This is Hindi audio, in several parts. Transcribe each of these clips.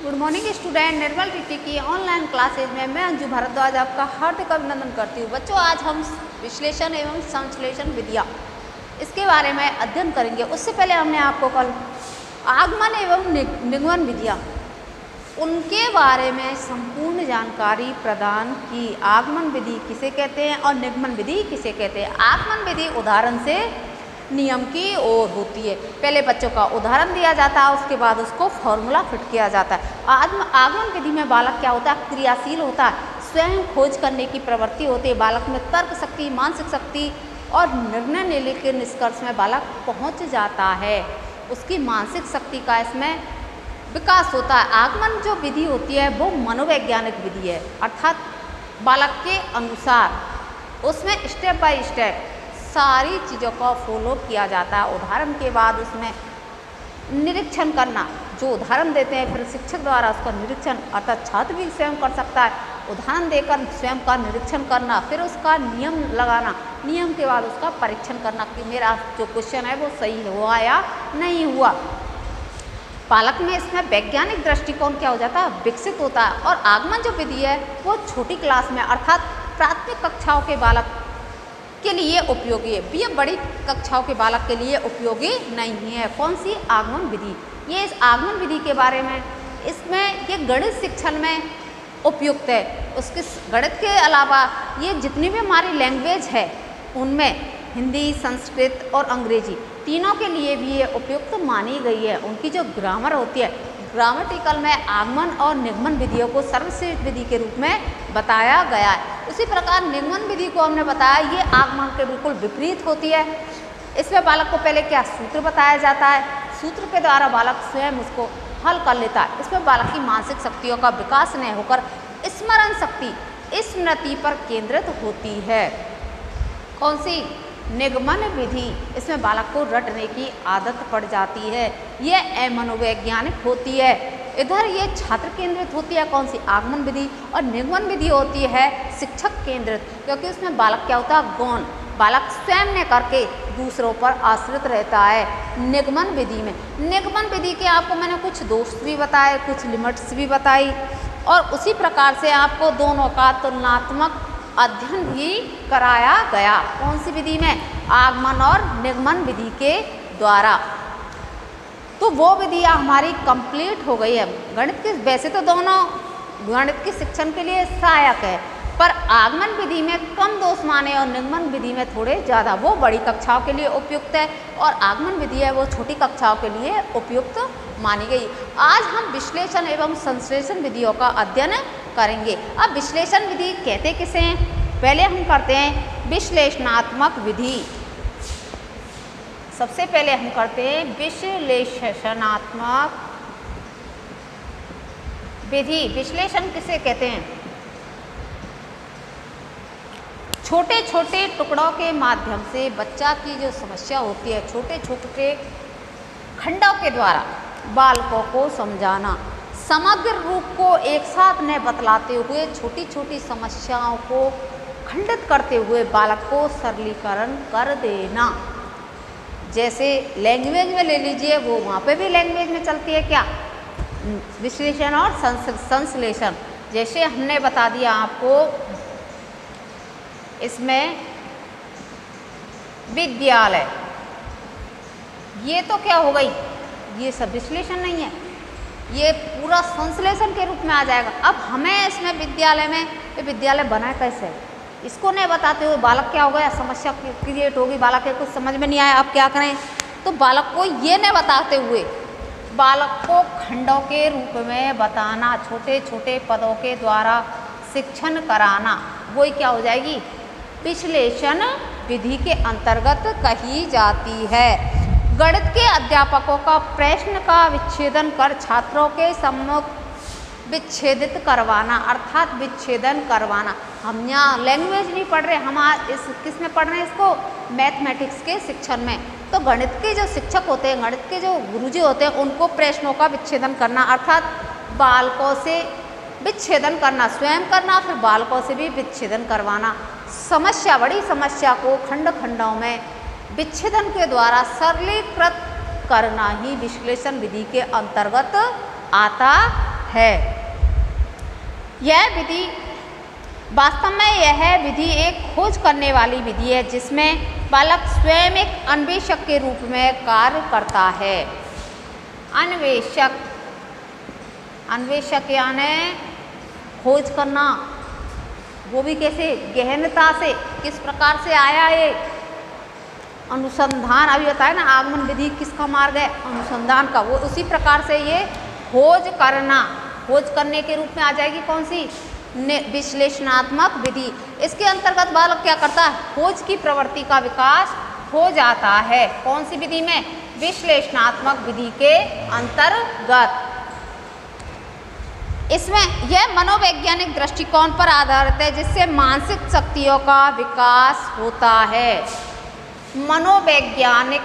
गुड मॉर्निंग स्टूडेंट, निर्मल टीटी की ऑनलाइन क्लासेज में मैं अंजू भारद्वाज आपका हार्दिक अभिनंदन करती हूँ। बच्चों, आज हम विश्लेषण एवं संश्लेषण विधियाँ इसके बारे में अध्ययन करेंगे। उससे पहले हमने आपको कल आगमन एवं निगमन विधियाँ उनके बारे में संपूर्ण जानकारी प्रदान की। आगमन विधि किसे कहते हैं और निगमन विधि किसे कहते हैं। आगमन विधि उदाहरण से नियम की ओर होती है। पहले बच्चों का उदाहरण दिया जाता है, उसके बाद उसको फॉर्मूला फिट किया जाता है। आगमन विधि में बालक क्या होता है, क्रियाशील होता है, स्वयं खोज करने की प्रवृत्ति होती है। बालक में तर्क शक्ति, मानसिक शक्ति और निर्णय लेने के निष्कर्ष में बालक पहुंच जाता है। उसकी मानसिक शक्ति का इसमें विकास होता है। आगमन जो विधि होती है वो मनोवैज्ञानिक विधि है, अर्थात बालक के अनुसार उसमें स्टेप बाय स्टेप सारी चीज़ों को फॉलो किया जाता है। उदाहरण के बाद उसमें निरीक्षण करना, जो उदाहरण देते हैं फिर शिक्षक द्वारा उसका निरीक्षण, अर्थात छात्र भी स्वयं कर सकता है। उदाहरण देकर स्वयं का निरीक्षण करना, फिर उसका नियम लगाना, नियम के बाद उसका परीक्षण करना कि मेरा जो क्वेश्चन है वो सही हुआ या नहीं हुआ। बालक में इसमें वैज्ञानिक दृष्टिकोण क्या हो जाता है, विकसित होता है। और आगमन जो विधि है वो छोटी क्लास में अर्थात प्राथमिक कक्षाओं के बालक के लिए उपयोगी है। ये बड़ी कक्षाओं के बालक के लिए उपयोगी नहीं है। कौन सी? आगमन विधि। ये इस आगमन विधि के बारे में इसमें ये गणित शिक्षण में उपयुक्त है। उसके गणित के अलावा ये जितनी भी हमारी लैंग्वेज है उनमें हिंदी, संस्कृत और अंग्रेजी तीनों के लिए भी ये उपयुक्त मानी गई है। उनकी जो ग्रामर होती है, ग्रामेटिकल में आगमन और निगमन विधियों को सर्वश्रेष्ठ विधि के रूप में बताया गया है। उसी प्रकार निगमन विधि को हमने बताया, ये आगमन के बिल्कुल विपरीत होती है। इसमें बालक को पहले क्या सूत्र बताया जाता है, सूत्र के द्वारा बालक स्वयं उसको हल कर लेता है। इसमें बालक की मानसिक शक्तियों का विकास नहीं होकर स्मरण शक्ति, स्मृति पर केंद्रित होती है। कौन सी? निगमन विधि। इसमें बालक को रटने की आदत पड़ जाती है। यह अमनोवैज्ञानिक होती है। इधर ये छात्र केंद्रित होती है, कौन सी? आगमन विधि। और निगमन विधि होती है शिक्षक केंद्रित, क्योंकि उसमें बालक क्या होता है, गौण, बालक स्वयं ने करके दूसरों पर आश्रित रहता है। निगमन विधि में, निगमन विधि के आपको मैंने कुछ दोष भी बताए, कुछ लिमिट्स भी बताई, और उसी प्रकार से आपको दोनों का तुलनात्मक अध्ययन भी कराया गया। कौन सी विधि में? आगमन और निगमन विधि के द्वारा। तो वो विधियाँ हमारी कंप्लीट हो गई है। गणित के वैसे तो दोनों गणित के शिक्षण के लिए सहायक है, पर आगमन विधि में कम दोष माने और निगमन विधि में थोड़े ज़्यादा। वो बड़ी कक्षाओं के लिए उपयुक्त है और आगमन विधि है वो छोटी कक्षाओं के लिए उपयुक्त मानी गई। आज हम विश्लेषण एवं संश्लेषण विधियों का अध्ययन करेंगे। अब विश्लेषण विधि कहते किसे हैं? पहले हम करते हैं विश्लेषणात्मक विधि। सबसे पहले हम करते हैं विश्लेषणात्मक विधि। विश्लेषण किसे कहते हैं? छोटे छोटे टुकड़ों के माध्यम से बच्चा की जो समस्या होती है, छोटे छोटे खंडों के द्वारा बालकों को समझाना, समग्र रूप को एक साथ न बतलाते हुए छोटी छोटी समस्याओं को खंडित करते हुए बालक को सरलीकरण कर देना। जैसे लैंग्वेज में ले लीजिए, वो वहाँ पे भी लैंग्वेज में चलती है क्या, विश्लेषण और संश्लेषण। जैसे हमने बता दिया आपको इसमें विद्यालय, ये तो क्या हो गई, ये सब विश्लेषण नहीं है, ये पूरा संश्लेषण के रूप में आ जाएगा। अब हमें इसमें विद्यालय में ये विद्यालय बना कैसे, इसको नहीं बताते हुए बालक क्या हो गया, समस्या क्रिएट होगी, बालक के कुछ समझ में नहीं आया, अब क्या करें। तो बालक को ये नहीं बताते हुए बालक को खंडों के रूप में बताना, छोटे छोटे पदों के द्वारा शिक्षण कराना, वही क्या हो जाएगी, विश्लेषण विधि के अंतर्गत कही जाती है। गणित के अध्यापकों का प्रश्न का विच्छेदन कर छात्रों के सम्मुख विच्छेदित करवाना, अर्थात विच्छेदन करवाना। हम यहाँ लैंग्वेज नहीं पढ़ रहे, हम इस किस में पढ़ रहे हैं इसको, मैथमेटिक्स के शिक्षण में। तो गणित के जो शिक्षक होते हैं, गणित के जो गुरुजी होते हैं, उनको प्रश्नों का विच्छेदन करना, अर्थात बालकों से विच्छेदन करना, स्वयं करना, फिर बालकों से भी विच्छेदन करवाना। समस्या, बड़ी समस्या को खंड खंडों में विच्छेदन के द्वारा सरलीकृत करना ही विश्लेषण विधि के अंतर्गत आता है। यह विधि वास्तव में यह विधि एक खोज करने वाली विधि है जिसमें बालक स्वयं एक अन्वेषक के रूप में कार्य करता है। अन्वेषक, अन्वेषक यानी खोज करना, वो भी कैसे, गहनता से, किस प्रकार से आया ये अनुसंधान, अभी बताया ना आगमन विधि किसका मार्ग है, अनुसंधान का, वो उसी प्रकार से ये खोज करना, खोज करने के रूप में आ जाएगी कौन सी, विश्लेषणात्मक विधि। इसके अंतर्गत बालक क्या करता है, खोज की प्रवृत्ति का विकास हो जाता है। कौन सी विधि में, विश्लेषणात्मक विधि के अंतर्गत। इसमें यह मनोवैज्ञानिक दृष्टिकोण पर आधारित है जिससे मानसिक शक्तियों का विकास होता है। मनोवैज्ञानिक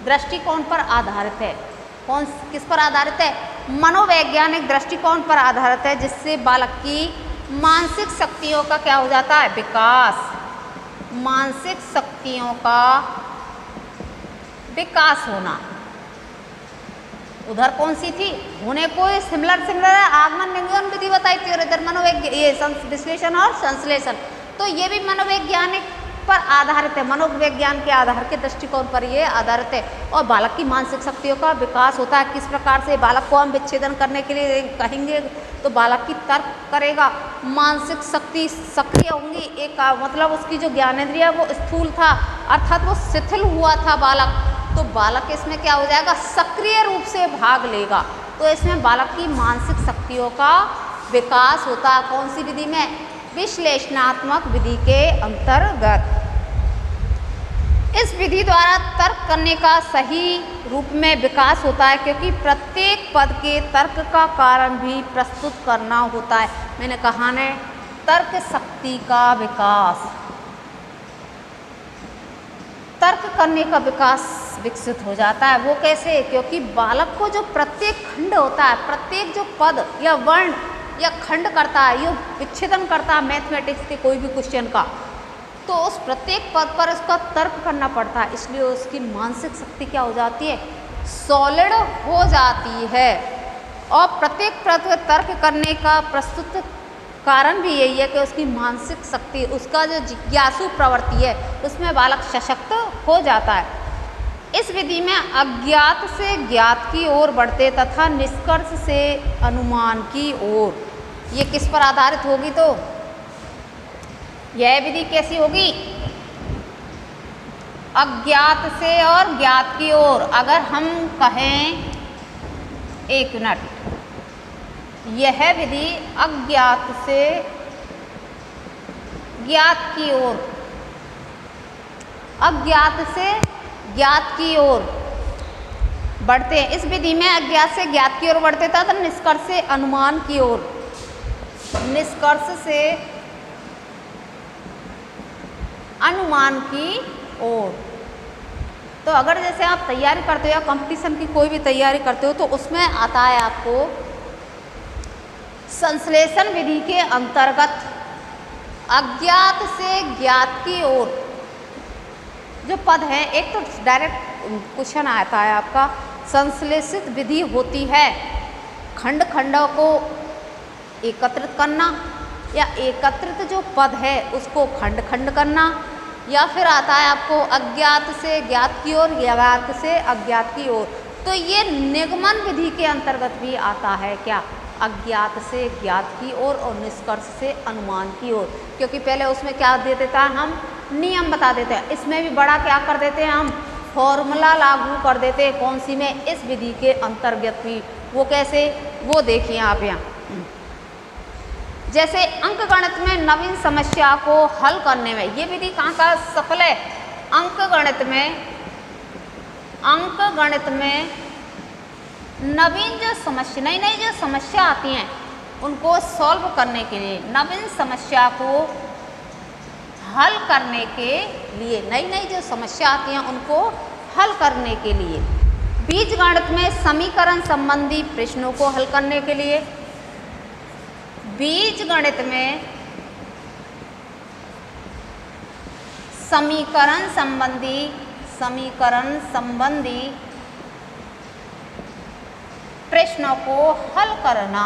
दृष्टिकोण पर आधारित है। कौन, किस पर आधारित है, मनोवैज्ञानिक दृष्टिकोण पर आधारित है जिससे बालक की मानसिक शक्तियों का क्या हो जाता है, विकास, मानसिक शक्तियों का विकास होना। उधर कौन सी थी, होने को सिमिलर आगमन निगमन विधि बताई थी, और इधर विश्लेषण और संश्लेषण। तो ये भी मनोवैज्ञानिक पर आधारित है, मनोविज्ञान के आधार के दृष्टिकोण पर ये आधारित है। और बालक की मानसिक शक्तियों का विकास होता है। किस प्रकार से, बालक को हम विच्छेदन करने के लिए कहेंगे तो बालक की तर्क करेगा, मानसिक शक्ति सक्रिय होंगी, एक मतलब उसकी जो ज्ञानेंद्रिय वो स्थूल था, अर्थात वो शिथिल हुआ था बालक, तो बालक इसमें क्या हो जाएगा, सक्रिय रूप से भाग लेगा। तो इसमें बालक की मानसिक शक्तियों का विकास होता है। कौन सी विधि में, विश्लेषणात्मक विधि के अंतर्गत। इस विधि द्वारा तर्क करने का सही रूप में विकास होता है क्योंकि प्रत्येक पद के तर्क का कारण भी प्रस्तुत करना होता है। मैंने कहा ने तर्क शक्ति का विकास, तर्क करने का विकास विकसित हो जाता है। वो कैसे, क्योंकि बालक को जो प्रत्येक खंड होता है, प्रत्येक जो पद या वर्ण या खंड करता है, ये विच्छेदन करता है मैथमेटिक्स के कोई भी क्वेश्चन का, तो उस प्रत्येक पद पर उसका तर्क करना पड़ता है, इसलिए उसकी मानसिक शक्ति क्या हो जाती है, सॉलिड हो जाती है। और प्रत्येक पद पर तर्क करने का प्रस्तुत कारण भी यही है कि उसकी मानसिक शक्ति, उसका जो जिज्ञासु प्रवृत्ति है, उसमें बालक सशक्त हो जाता है। इस विधि में अज्ञात से ज्ञात की ओर बढ़ते तथा निष्कर्ष से अनुमान की ओर। ये किस पर आधारित होगी, तो यह विधि कैसी होगी, अज्ञात से और ज्ञात की ओर। अगर हम कहें, एक मिनट, यह विधि अज्ञात से ज्ञात की ओर, अज्ञात से ज्ञात की ओर बढ़ते हैं। इस विधि में अज्ञात से ज्ञात की ओर बढ़ते तथा निष्कर्ष से अनुमान की ओर, निष्कर्ष से अनुमान की ओर। तो अगर जैसे आप तैयारी करते हो या कंपटीशन की कोई भी तैयारी करते हो तो उसमें आता है आपको संश्लेषण विधि के अंतर्गत अज्ञात से ज्ञात की ओर जो पद है, एक तो डायरेक्ट क्वेश्चन आता है आपका, संश्लेषित विधि होती है खंड खंडों को एकत्रित करना, या एकत्रित जो पद है उसको खंड खंड करना, या फिर आता है आपको अज्ञात से ज्ञात की ओर, ज्ञात से अज्ञात की ओर। तो ये निगमन विधि के अंतर्गत भी आता है क्या, अज्ञात से ज्ञात की ओर और निष्कर्ष से अनुमान की ओर। क्योंकि पहले उसमें क्या दे देता है, हम नियम बता देते हैं, इसमें भी बड़ा क्या कर देते हैं, हम फॉर्मूला लागू कर देते हैं। कौन सी में, इस विधि के अंतर्गत भी। वो कैसे, वो देखिए आप यहाँ, जैसे अंकगणित में नवीन समस्या को हल करने में, ये विधि कहाँ का सफल है, अंकगणित में नवीन जो समस्या, नई नई जो समस्या आती हैं उनको सॉल्व करने के लिए, नवीन समस्या को हल करने के लिए, नई नई जो समस्या आती हैं उनको हल करने के लिए, बीजगणित में समीकरण संबंधी प्रश्नों को हल करने के लिए, बीजगणित में समीकरण संबंधी समीकरण संबंधी प्रश्नों को हल करना,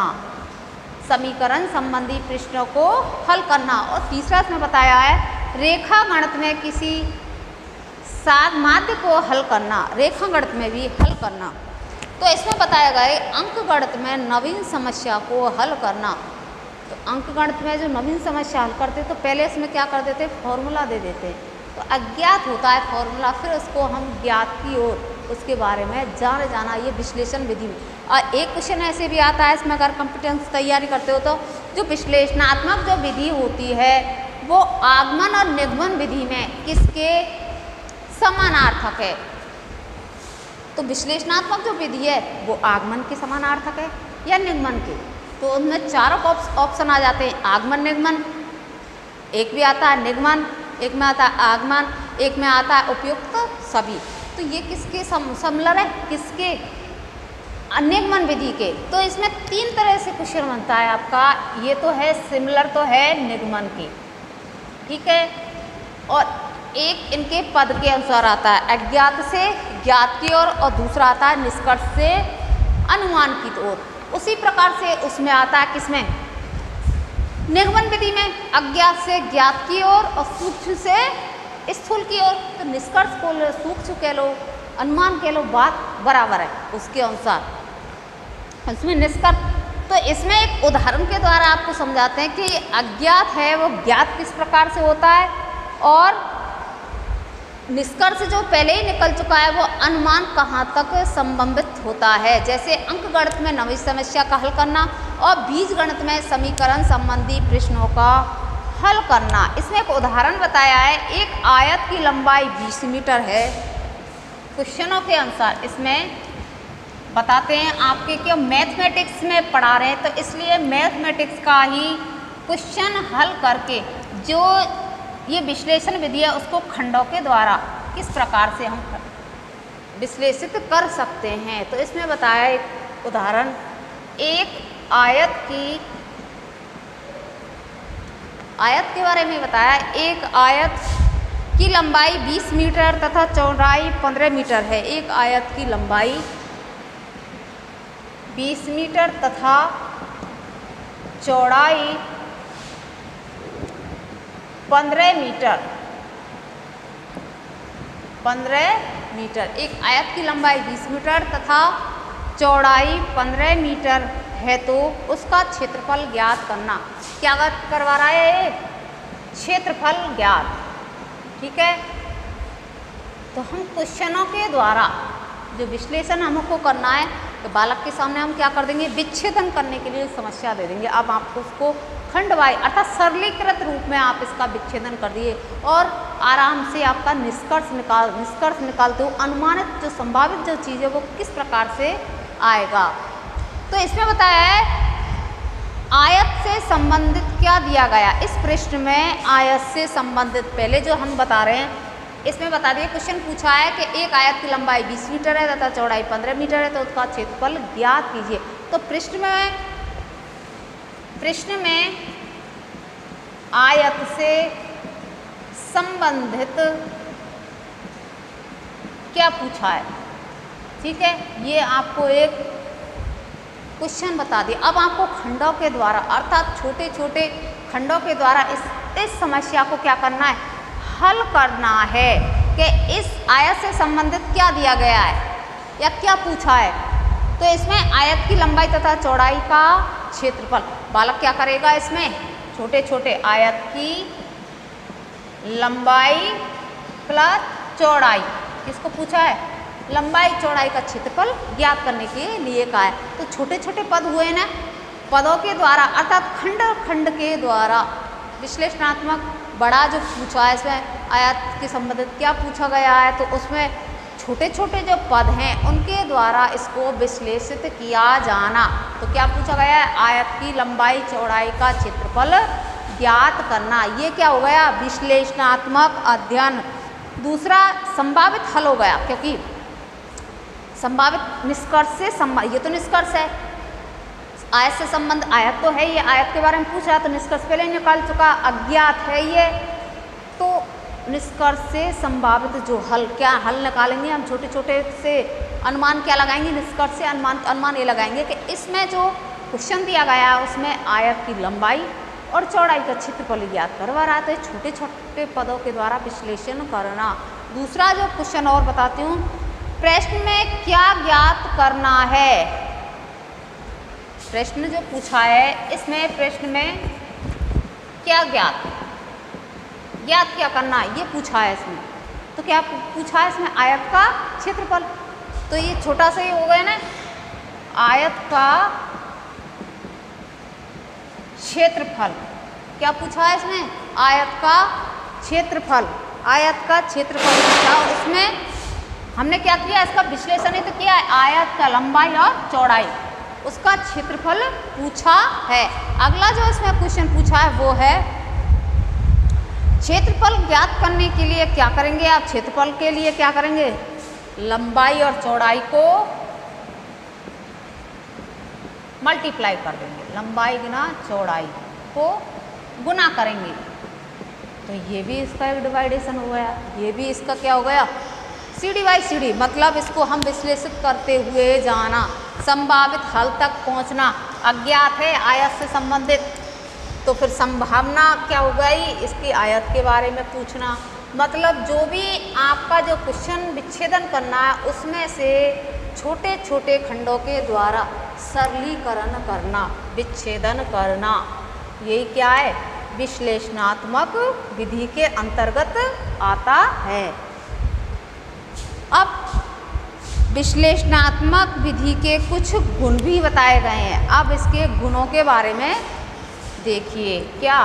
समीकरण संबंधी प्रश्नों को हल करना। और तीसरा इसमें बताया है रेखा गणित में किसी सामान्य को हल करना, रेखा गणित में भी हल करना। तो इसमें बताया गया है अंक गणित में नवीन समस्या को हल करना। तो अंक गणित में जो नवीन समस्या हल करते तो पहले इसमें क्या कर देते, फॉर्मूला दे देते। तो अज्ञात होता है फॉर्मूला, फिर उसको हम ज्ञात की ओर उसके बारे में जाना ये विश्लेषण विधि में। और एक क्वेश्चन ऐसे भी आता है इसमें, अगर कंप्यूटर तैयारी करते हो तो जो विश्लेषणात्मक जो विधि होती है वो आगमन और निगमन विधि में किसके समानार्थक है। तो विश्लेषणात्मक जो विधि है वो आगमन के समानार्थक है या निगमन के। तो उनमें चारों ऑप्शन आ जाते हैं, आगमन निगमन, एक भी आता है निगमन, एक में आता है आगमन, एक में आता है उपयुक्त सभी। तो ये किसके समलर है, किसके, निगमन विधि के। तो इसमें तीन तरह से क्वेश्चन बनता है आपका, ये तो है सिमिलर तो है निगमन के, ठीक है। और एक इनके पद के अनुसार आता है अज्ञात से ज्ञात की ओर, और दूसरा आता है निष्कर्ष से अनुमान की ओर। उसी प्रकार से उसमें आता है किसमें, निगमन विधि में अज्ञात से ज्ञात की ओर और सूक्ष्म से स्थूल की ओर। तो निष्कर्ष को लो, सूक्ष्म कह लो, अनुमान कह लो, बात बराबर है उसके अनुसार। इसमें निष्कर्ष, तो इसमें एक उदाहरण के द्वारा आपको समझाते हैं कि अज्ञात है वो ज्ञात किस प्रकार से होता है, और निष्कर्ष जो पहले ही निकल चुका है वो अनुमान कहाँ तक संबंधित होता है। जैसे अंक गणित में नवीन समस्या का हल करना और बीज गणित में समीकरण संबंधी प्रश्नों का हल करना। इसमें एक उदाहरण बताया है, एक आयत की लंबाई 20 मीटर है। क्वेश्चनों के अनुसार इसमें बताते हैं आपके क्यों मैथमेटिक्स में पढ़ा रहे हैं, तो इसलिए मैथमेटिक्स का ही क्वेश्चन हल करके जो ये विश्लेषण विधि है उसको खंडों के द्वारा किस प्रकार से हम विश्लेषित कर सकते हैं। तो इसमें बताया एक उदाहरण, एक आयत के बारे में बताया, एक आयत की लंबाई 20 मीटर तथा चौड़ाई 15 मीटर है। एक आयत की लंबाई 20 मीटर तथा चौड़ाई 15 मीटर। एक आयत की लंबाई 20 मीटर तथा चौड़ाई 15 मीटर है, तो उसका क्षेत्रफल ज्ञात करना। क्या करवा रहा है, क्षेत्रफल ज्ञात, ठीक है। तो हम क्वेश्चनों के द्वारा जो विश्लेषण हमको करना है, तो बालक के सामने हम क्या कर देंगे, विच्छेदन करने के लिए समस्या दे देंगे। अब आपको उसको खंडवाई अर्थात सरलीकृत रूप में आप इसका विच्छेदन कर दिए और आराम से आपका निष्कर्ष निकालते हो, अनुमानित जो संभावित जो चीज़ है वो किस प्रकार से आएगा। तो इसमें बताया है आयत से संबंधित क्या दिया गया। इस प्रश्न में आयत से संबंधित पहले जो हम बता रहे हैं इसमें बता दिए, क्वेश्चन पूछा है कि एक आयत की लंबाई 20 मीटर है तथा चौड़ाई 15 मीटर है, तो उसका क्षेत्रफल ज्ञात कीजिए। तो प्रश्न में आयत से संबंधित क्या पूछा है, ठीक है, ये आपको एक क्वेश्चन बता दिया। अब आपको खंडों के द्वारा अर्थात छोटे छोटे खंडों के द्वारा इस समस्या को क्या करना है, हल करना है कि इस आयत से संबंधित क्या दिया गया है या क्या पूछा है। तो इसमें आयत की लंबाई तथा चौड़ाई का क्षेत्रफल, बालक क्या करेगा, इसमें छोटे छोटे आयत की लंबाई प्लस चौड़ाई, किसको पूछा है, लंबाई चौड़ाई का क्षेत्रफल ज्ञात करने के लिए कहा है। तो छोटे छोटे पद हुए ना, पदों के द्वारा अर्थात खंड के द्वारा विश्लेषणात्मक बड़ा जो पूछा है, इसमें आयत के संबंधित क्या पूछा गया है, तो उसमें छोटे छोटे जो पद हैं उनके द्वारा इसको विश्लेषित किया जाना। तो क्या पूछा गया है, आयत की लंबाई चौड़ाई का क्षेत्रफल ज्ञात करना। ये क्या हो गया, विश्लेषणात्मक अध्ययन। दूसरा संभावित हल हो गया, क्योंकि संभावित निष्कर्ष से ये तो निष्कर्ष है, आयत से संबंध, आयत तो है, ये आयत के बारे में पूछ रहा तो निष्कर्ष पहले निकाल चुका, अज्ञात है ये, तो निष्कर्ष से संभावित जो हल, क्या हल निकालेंगे हम, छोटे छोटे से अनुमान क्या लगाएंगे, निष्कर्ष से अनुमान ये लगाएंगे कि इसमें जो क्वेश्चन दिया गया है उसमें आयत की लंबाई और चौड़ाई का क्षेत्रफल ज्ञात करवा रहा है, तो छोटे छोटे पदों के द्वारा विश्लेषण करना। दूसरा जो क्वेश्चन और बताती हूँ, प्रश्न में क्या ज्ञात करना है। प्रश्न जो पूछा है इसमें प्रश्न में क्या ज्ञात क्या करना है ये पूछा है इसमें। तो क्या पूछा है इसमें, आयत का क्षेत्रफल। तो ये छोटा सा ही हो गया ना, आयत का क्षेत्रफल। क्या पूछा है इसमें, आयत का क्षेत्रफल। आयत का क्षेत्रफल पूछा और इसमें हमने क्या किया, इसका विश्लेषण ही तो किया है। आयत का लंबाई और चौड़ाई, उसका क्षेत्रफल पूछा है। अगला जो इसमें क्वेश्चन पूछा है वो है क्षेत्रफल ज्ञात करने के लिए क्या करेंगे आप। क्षेत्रफल के लिए क्या करेंगे, लंबाई और चौड़ाई को मल्टीप्लाई कर देंगे, लंबाई गुना चौड़ाई को गुना करेंगे। तो ये भी इसका एक डिवाइडेशन हो गया, ये भी इसका क्या हो गया, CD बाई CD। मतलब इसको हम विश्लेषित करते हुए जाना, संभावित हल तक पहुंचना। अज्ञात है आयत से संबंधित, तो फिर संभावना क्या हो गई, इसकी आयत के बारे में पूछना। मतलब जो भी आपका जो क्वेश्चन विच्छेदन करना है उसमें से छोटे छोटे खंडों के द्वारा सरलीकरण करना, विच्छेदन करना, यही क्या है, विश्लेषणात्मक विधि के अंतर्गत आता है। अब विश्लेषणात्मक विधि के कुछ गुण भी बताए गए हैं। अब इसके गुणों के बारे में देखिए, क्या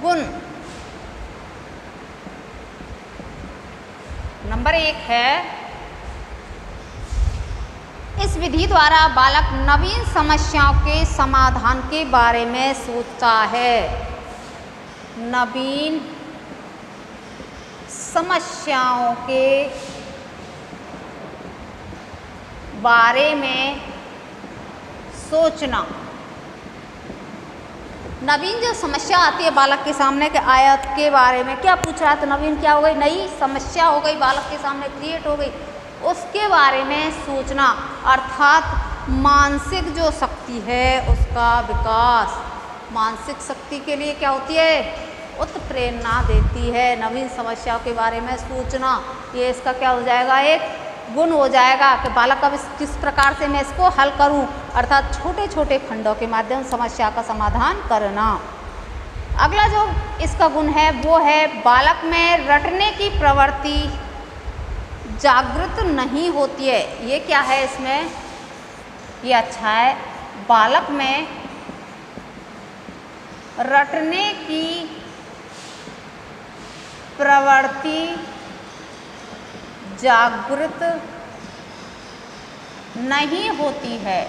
गुण। नंबर 1 है, इस विधि द्वारा बालक नवीन समस्याओं के समाधान के बारे में सोचता है। नवीन समस्याओं के बारे में सोचना। नवीन जो समस्या आती है बालक के सामने के आयत के बारे में क्या पूछ रहा है, तो नवीन क्या हो गई, नई समस्या हो गई, बालक के सामने क्रिएट हो गई, उसके बारे में सोचना। अर्थात मानसिक जो शक्ति है उसका विकास। मानसिक शक्ति के लिए क्या होती है, उत्प्रेरणा देती है। नवीन समस्याओं के बारे में सोचना, ये इसका क्या हो जाएगा, एक गुण हो जाएगा कि बालक अब किस प्रकार से मैं इसको हल करूं, अर्थात छोटे छोटे खंडों के माध्यम समस्या का समाधान करना। अगला जो इसका गुण है वो है, बालक में रटने की प्रवृत्ति जागृत नहीं होती है। ये क्या है इसमें, ये अच्छा है, बालक में रटने की प्रवृत्ति जागृत नहीं होती है।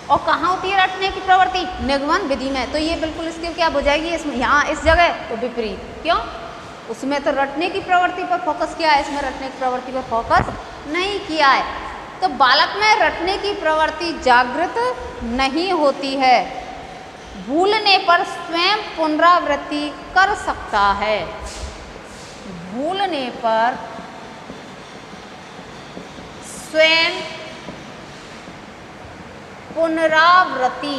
और कहाँ होती है रटने की प्रवृत्ति, निगमन विधि में। तो ये बिल्कुल इसकी क्या हो जाएगी, इसमें यहाँ इस जगह तो विपरीत। क्यों, उसमें तो रटने की प्रवृत्ति पर फोकस किया है, इसमें रटने की प्रवृत्ति पर फोकस नहीं किया है। तो बालक में रटने की प्रवृत्ति जागृत नहीं होती है, भूलने पर स्वयं पुनरावृत्ति कर सकता है। भूलने पर स्वयं पुनरावृत्ति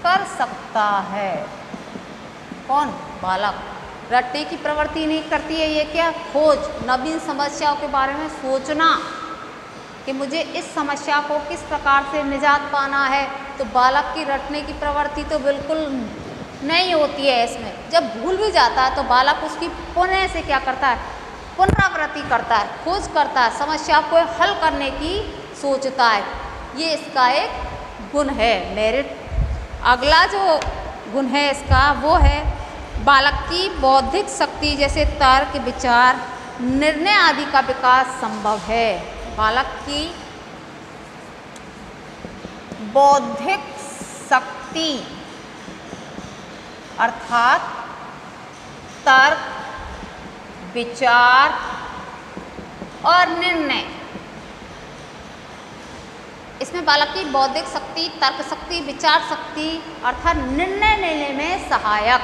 कर सकता है। कौन, बालक। रटने की प्रवृत्ति नहीं करती है, ये क्या, खोज, नवीन समस्याओं के बारे में सोचना कि मुझे इस समस्या को किस प्रकार से निजात पाना है। तो बालक की रटने की प्रवृत्ति तो बिल्कुल नहीं होती है इसमें। जब भूल भी जाता है तो बालक उसकी पुनः से क्या करता है, पुनरावृत्ति करता है, खोज करता है, समस्या को हल करने की सोचता है। ये इसका एक गुण है, मेरिट। अगला जो गुण है इसका वो है, बालक की बौद्धिक शक्ति जैसे तर्क, विचार, निर्णय आदि का विकास संभव है। बालक की बौद्धिक शक्ति अर्थात तर्क, विचार और निर्णय इसमें बालक की बौद्धिक शक्ति, तर्क शक्ति, विचार शक्ति अर्थात निर्णय लेने में सहायक,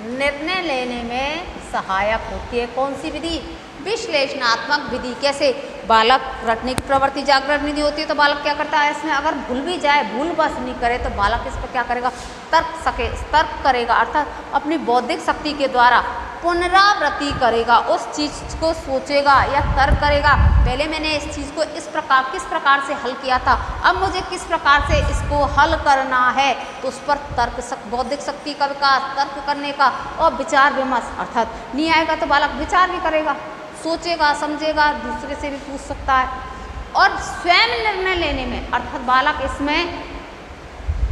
निर्णय लेने में सहायक होती है। कौन सी विधि? विश्लेषणात्मक विधि। कैसे? बालक रटने की प्रवृत्ति जागृत नहीं होती है तो बालक क्या करता है, इसमें अगर भूल भी जाए, भूल बस नहीं करे तो बालक इस पर क्या करेगा, तर्क करेगा अर्थात अपनी बौद्धिक शक्ति के द्वारा पुनरावृत्ति करेगा, उस चीज़ को सोचेगा या तर्क करेगा। पहले मैंने इस चीज़ को किस प्रकार से हल किया था, अब मुझे किस प्रकार से इसको हल करना है, तो उस पर बौद्धिक शक्ति का विकास, तर्क करने का और विचार विमर्श अर्थात नहीं आएगा तो बालक विचार भी करेगा, सोचेगा, समझेगा, दूसरे से भी पूछ सकता है। और स्वयं निर्णय लेने में अर्थात बालक इसमें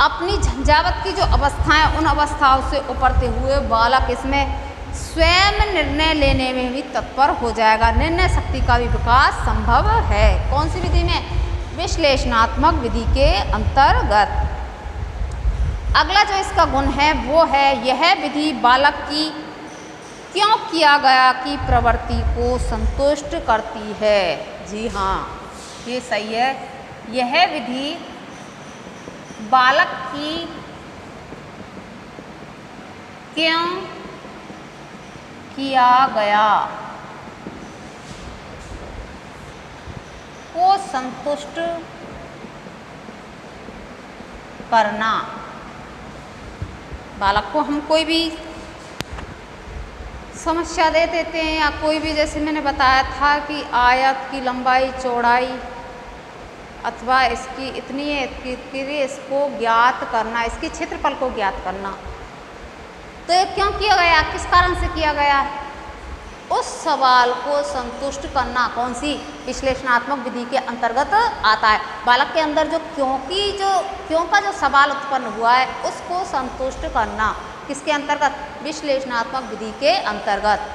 अपनी झंझावत की जो अवस्थाएं, उन अवस्थाओं से उबरते हुए बालक इसमें स्वयं निर्णय लेने में भी तत्पर हो जाएगा। निर्णय शक्ति का भी विकास संभव है। कौन सी विधि में? विश्लेषणात्मक विधि के अंतर्गत। अगला जो इसका गुण है वो है, यह विधि बालक की क्यों किया गया की प्रवृत्ति को संतुष्ट करती है। जी हाँ, ये सही है। यह विधि बालक की क्यों किया गया को संतुष्ट करना। बालक को हम कोई भी समस्या दे देते हैं या कोई भी, जैसे मैंने बताया था कि आयत की लंबाई चौड़ाई अथवा इसकी इतनी है, इसको ज्ञात करना, इसके क्षेत्रफल को ज्ञात करना। तो ये क्यों किया गया, किस कारण से किया गया, उस सवाल को संतुष्ट करना कौन सी विश्लेषणात्मक विधि के अंतर्गत आता है। बालक के अंदर जो क्यों का जो सवाल उत्पन्न हुआ है उसको संतुष्ट करना किसके अंतर्गत, विश्लेषणात्मक विधि के अंतर्गत।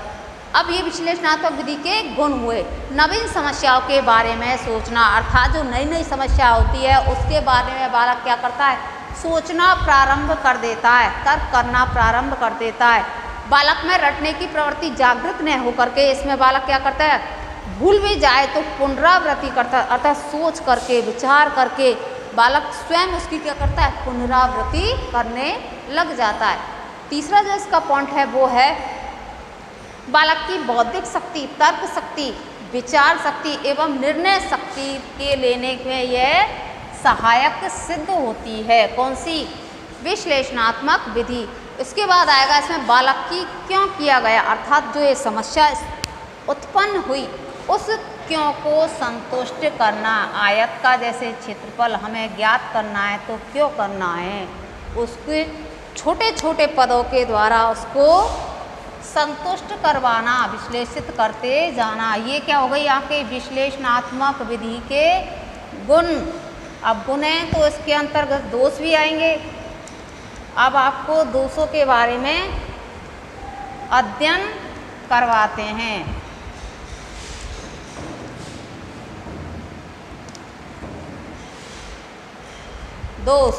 अब ये विश्लेषणात्मक विधि के गुण हुए। नवीन समस्याओं के बारे में सोचना अर्थात जो नई नई समस्या होती है उसके बारे में बालक क्या करता है, सोचना प्रारंभ कर देता है, तर्क करना प्रारंभ कर देता है। बालक में रटने की प्रवृत्ति जागृत न होकर के इसमें बालक क्या करता है, भूल भी जाए तो पुनरावृत्ति करता है अर्थात सोच करके, विचार करके बालक स्वयं उसकी क्या करता है, पुनरावृत्ति करने लग जाता है। तीसरा जो इसका पॉइंट है वो है बालक की बौद्धिक शक्ति, तर्क शक्ति, विचार शक्ति एवं निर्णय शक्ति के लेने में यह सहायक सिद्ध होती है। कौन सी, विश्लेषणात्मक विधि। इसके बाद आएगा इसमें बालक की क्यों किया गया अर्थात जो ये समस्या उत्पन्न हुई उस क्यों को संतुष्ट करना। आयत का जैसे क्षेत्रफल हमें ज्ञात करना है तो क्यों करना है, उसके छोटे छोटे पदों के द्वारा उसको संतुष्ट करवाना, विश्लेषित करते जाना। ये क्या हो गई आपके विश्लेषणात्मक विधि के गुण। अब गुण हैं तो इसके अंतर्गत दोष भी आएंगे। अब आपको दोषों के बारे में अध्ययन करवाते हैं। दोष,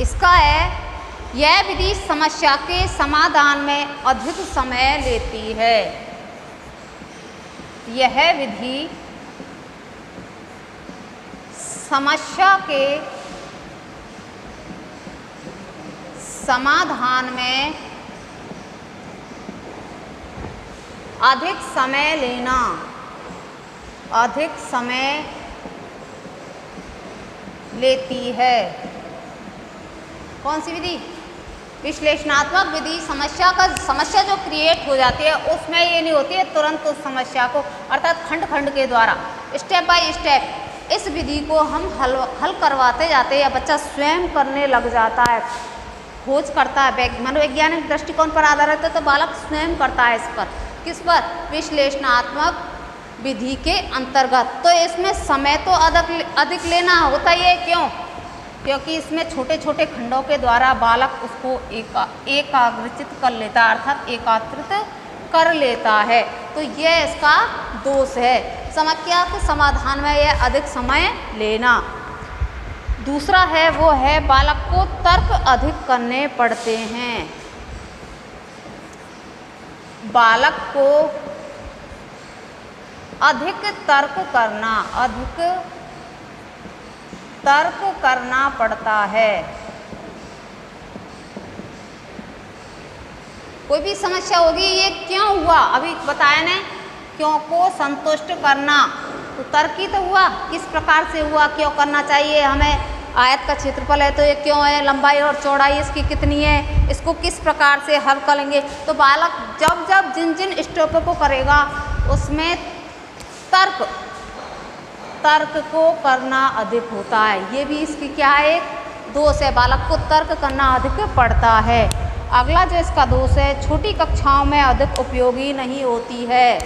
इसका है यह विधि समस्या के समाधान में अधिक समय लेती है। यह विधि समस्या के समाधान में अधिक समय लेना, अधिक समय लेती है। कौन सी विधि, विश्लेषणात्मक विधि। समस्या जो क्रिएट हो जाती है उसमें ये नहीं होती है तुरंत उस समस्या को अर्थात खंड खंड के द्वारा स्टेप बाय स्टेप इस विधि को हम हल करवाते जाते हैं या बच्चा स्वयं करने लग जाता है, खोज करता है। मनोवैज्ञानिक दृष्टिकोण पर आधारित है तो बालक स्वयं करता है इस पर, किस पर, विश्लेषणात्मक विधि के अंतर्गत। तो इसमें समय तो अधिक लेना होता ही है। क्यों, क्योंकि इसमें छोटे छोटे खंडों के द्वारा बालक उसको एकाग्रचित कर लेता है अर्थात एकात्रित कर लेता है। तो यह इसका दोष है, समस्या के समाधान में यह अधिक समय लेना। दूसरा है वो है बालक को तर्क अधिक करने पड़ते हैं। बालक को अधिक तर्क करना पड़ता है। कोई भी समस्या होगी, ये क्यों हुआ, अभी बताया ने, क्यों को संतुष्ट करना, तो तर्क ही तो हुआ, किस प्रकार से हुआ, क्यों करना चाहिए हमें, आयत का क्षेत्रफल है तो ये क्यों है, लंबाई और चौड़ाई इसकी कितनी है, इसको किस प्रकार से हल करेंगे। तो बालक जब जब जिन जिन स्टेपों को करेगा उसमें तर्क को करना अधिक होता है। ये भी इसकी क्या है, एक दोष है, बालक को तर्क करना अधिक पड़ता है। अगला जो इसका दोष है, छोटी कक्षाओं में अधिक उपयोगी नहीं होती है।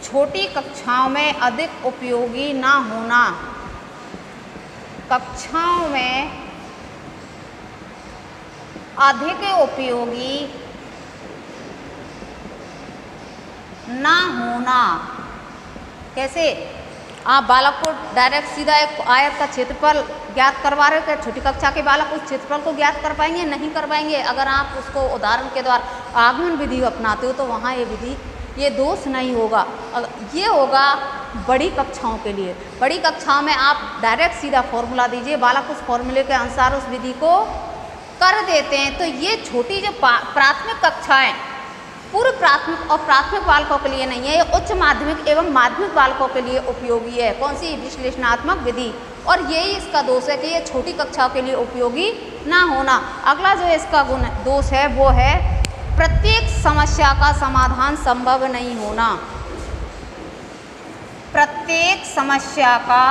छोटी कक्षाओं में अधिक उपयोगी ना होना, कक्षाओं में अधिक उपयोगी ना होना। कैसे, आप बालक को डायरेक्ट सीधा एक आयत का क्षेत्रफल ज्ञात करवा रहे हो, क्या छोटी कक्षा के बालक उस क्षेत्रफल को ज्ञात कर पाएंगे, नहीं कर पाएंगे। अगर आप उसको उदाहरण के द्वारा आगमन विधि अपनाते हो तो वहाँ ये विधि, ये दोष नहीं होगा। ये होगा बड़ी कक्षाओं के लिए। बड़ी कक्षाओं में आप डायरेक्ट सीधा फॉर्मूला दीजिए, बालक उस फॉर्मूले के अनुसार उस विधि को कर देते हैं। तो ये छोटी जो प्राथमिक कक्षाएं पूर्व प्राथमिक और प्राथमिक बालकों के लिए नहीं है, ये उच्च माध्यमिक एवं माध्यमिक बालकों के लिए उपयोगी है। कौन सी, विश्लेषणात्मक विधि। और यही इसका दोष है कि ये छोटी कक्षाओं के लिए उपयोगी ना होना। अगला जो इसका दोष है वो है प्रत्येक समस्या का समाधान संभव नहीं होना। प्रत्येक समस्या का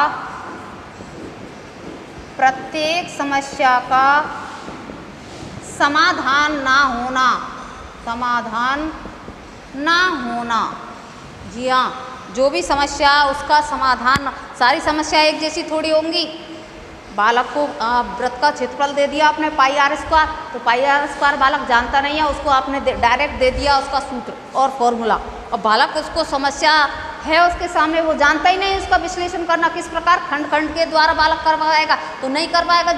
समाधान ना होना। जी हाँ, जो भी समस्या उसका समाधान, सारी समस्या एक जैसी थोड़ी होंगी। बालक को वृत्त का क्षेत्रफल दे दिया आपने पाई आर स्क्वायर, तो पाई आर स्क्वायर बालक जानता नहीं है, उसको आपने डायरेक्ट दे दिया उसका सूत्र और फॉर्मूला, और बालक उसको समस्या है उसके सामने, वो जानता ही नहीं उसका विश्लेषण करना किस प्रकार खंड खंड के द्वारा बालक कर पाएगा, तो नहीं कर पाएगा।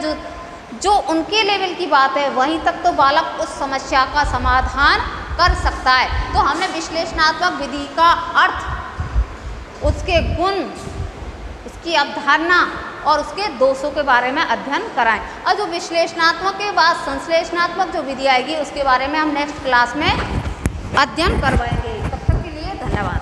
जो उनके लेवल की बात है वहीं तक तो बालक उस समस्या का समाधान कर सकता है। तो हमने विश्लेषणात्मक विधि का अर्थ, उसके गुण, उसकी अवधारणा और उसके दोषों के बारे में अध्ययन कराएं। और जो विश्लेषणात्मक के बाद संश्लेषणात्मक जो विधि आएगी उसके बारे में हम नेक्स्ट क्लास में अध्ययन करवाएंगे। तब तक के लिए धन्यवाद।